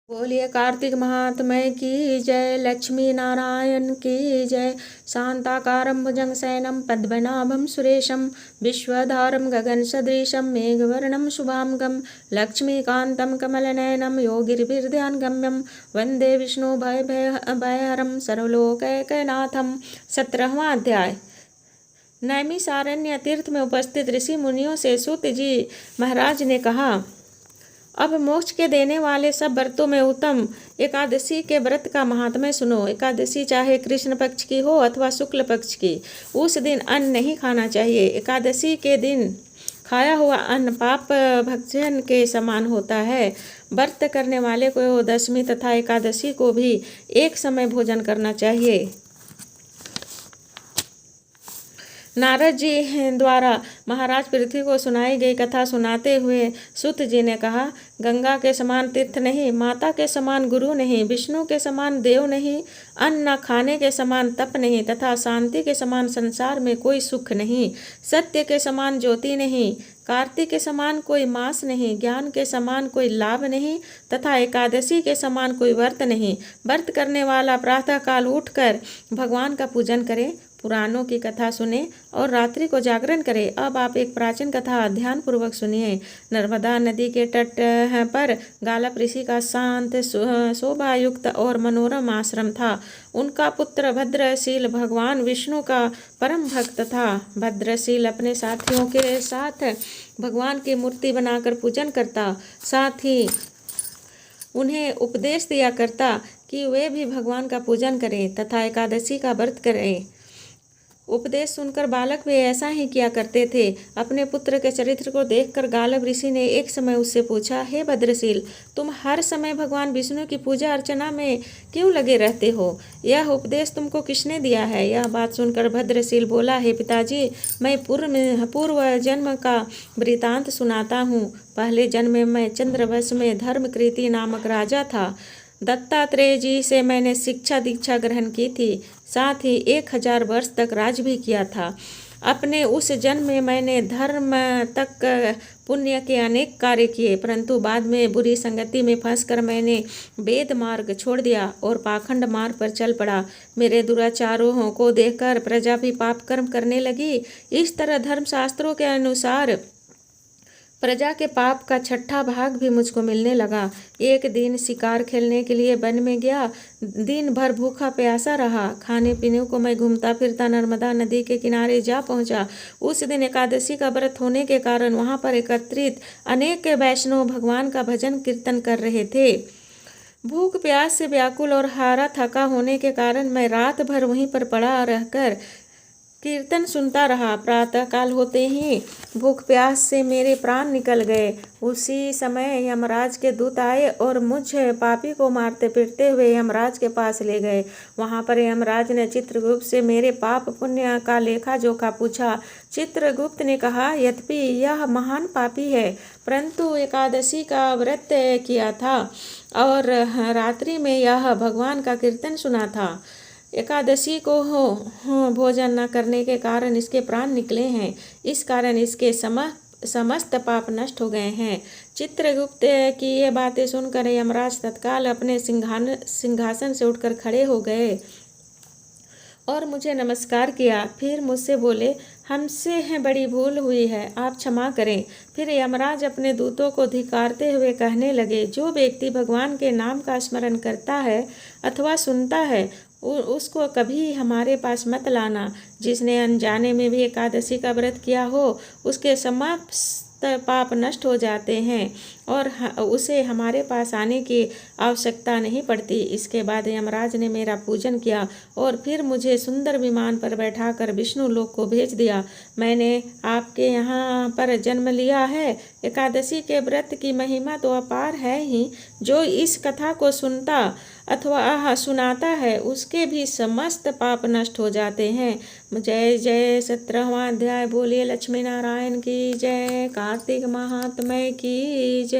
बोलिए कार्तिक महात्म्य की जय। लक्ष्मी नारायण की जय। शांताकारं भुजगशयनं पद्मनाभं सुरेशं विश्वधारं गगनसदृशं मेघवर्णं शुभांगं लक्ष्मीकान्तं कमलनयनं योगिर्भिर्ध्यानगम्यं वन्दे विष्णुभयहरं सर्वलोकैकनाथं। 17वां अध्याय। नैमिषारण्य तीर्थ में उपस्थित ऋषि मुनियों से सूत जी महाराज ने कहा, अब मोक्ष के देने वाले सब व्रतों में उत्तम एकादशी के व्रत का महात्म्य सुनो। एकादशी चाहे कृष्ण पक्ष की हो अथवा शुक्ल पक्ष की, उस दिन अन्न नहीं खाना चाहिए। एकादशी के दिन खाया हुआ अन्न पाप भक्षण के समान होता है। व्रत करने वाले को दशमी तथा एकादशी को भी एक समय भोजन करना चाहिए। नारद जी द्वारा महाराज पृथ्वी को सुनाई गई कथा सुनाते हुए सूत जी ने कहा, गंगा के समान तीर्थ नहीं, माता के समान गुरु नहीं, विष्णु के समान देव नहीं, अन्न न खाने के समान तप नहीं तथा शांति के समान संसार में कोई सुख नहीं। सत्य के समान ज्योति नहीं, कार्तिक के समान कोई मास नहीं, ज्ञान के समान कोई लाभ नहीं तथा एकादशी के समान कोई व्रत नहीं। व्रत करने वाला प्रातः काल उठकर भगवान का पूजन करे, पुराणों की कथा सुने और रात्रि को जागरण करे। अब आप एक प्राचीन कथा ध्यान पूर्वक सुनिए। नर्मदा नदी के तट पर गालप ऋषि का शांत शोभायुक्त और मनोरम आश्रम था। उनका पुत्र भद्रशील भगवान विष्णु का परम भक्त था। भद्रशील अपने साथियों के साथ भगवान की मूर्ति बनाकर पूजन करता, साथ ही उन्हें उपदेश दिया करता कि वे भी भगवान का पूजन करें तथा एकादशी का व्रत करें। उपदेश सुनकर बालक भी ऐसा ही किया करते थे। अपने पुत्र के चरित्र को देखकर गालव ऋषि ने एक समय उससे पूछा, हे भद्रशील, तुम हर समय भगवान विष्णु की पूजा अर्चना में क्यों लगे रहते हो? यह उपदेश तुमको किसने दिया है? यह बात सुनकर भद्रशील बोला, हे पिताजी, मैं पूर्व जन्म का वृतांत सुनाता हूँ। पहले जन्म में मैं चंद्रवंश में धर्मकृति नामक राजा था। दत्तात्रेय जी से मैंने शिक्षा दीक्षा ग्रहण की थी, साथ ही 1000 वर्ष तक राज भी किया था। अपने उस जन्म में मैंने धर्म तक पुण्य के अनेक कार्य किए, परंतु बाद में बुरी संगति में फंसकर मैंने वेद मार्ग छोड़ दिया और पाखंड मार्ग पर चल पड़ा। मेरे दुराचारों को देखकर प्रजा भी पाप कर्म करने लगी। इस तरह धर्मशास्त्रों के अनुसार प्रजा के पाप का 6ठा भाग भी मुझको मिलने लगा। एक दिन शिकार खेलने के लिए वन में गया। दिन भर भूखा प्यासा रहा। खाने पीने को मैं घूमता फिरता नर्मदा नदी के किनारे जा पहुंचा। उस दिन एकादशी का व्रत होने के कारण वहां पर एकत्रित अनेक वैष्णव भगवान का भजन कीर्तन कर रहे थे। भूख प्यास से व्याकुल और हारा थका होने के कारण मैं रात भर वहीं पर पड़ा रहकर कीर्तन सुनता रहा। प्रातः काल होते ही भूख प्यास से मेरे प्राण निकल गए। उसी समय यमराज के दूत आए और मुझ पापी को मारते पीटते हुए यमराज के पास ले गए। वहां पर यमराज ने चित्रगुप्त से मेरे पाप पुण्य का लेखा जोखा पूछा। चित्रगुप्त ने कहा, यद्यपि यह महान पापी है, परंतु एकादशी का व्रत किया था और रात्रि में यह भगवान का कीर्तन सुना था। एकादशी को भोजन न करने के कारण इसके प्राण निकले हैं। इस कारण इसके समस्त पाप नष्ट हो गए हैं। चित्रगुप्त की ये बातें सुनकर यमराज तत्काल अपने सिंहासन से उठकर खड़े हो गए और मुझे नमस्कार किया। फिर मुझसे बोले, हमसे बड़ी भूल हुई है, आप क्षमा करें। फिर यमराज अपने दूतों को धिक्कारते हुए कहने लगे, जो व्यक्ति भगवान के नाम का स्मरण करता है अथवा सुनता है उसको कभी हमारे पास मत लाना। जिसने अनजाने में भी एकादशी का व्रत किया हो उसके समस्त पाप नष्ट हो जाते हैं और उसे हमारे पास आने की आवश्यकता नहीं पड़ती। इसके बाद यमराज ने मेरा पूजन किया और फिर मुझे सुंदर विमान पर बैठाकर विष्णु लोक को भेज दिया। मैंने आपके यहाँ पर जन्म लिया है। एकादशी के व्रत की महिमा तो अपार है ही। जो इस कथा को सुनता अथवा सुनाता है उसके भी समस्त पाप नष्ट हो जाते हैं। जय जय। 17वां अध्याय। बोलिए लक्ष्मी नारायण की जय। कार्तिक महात्म्य की जय।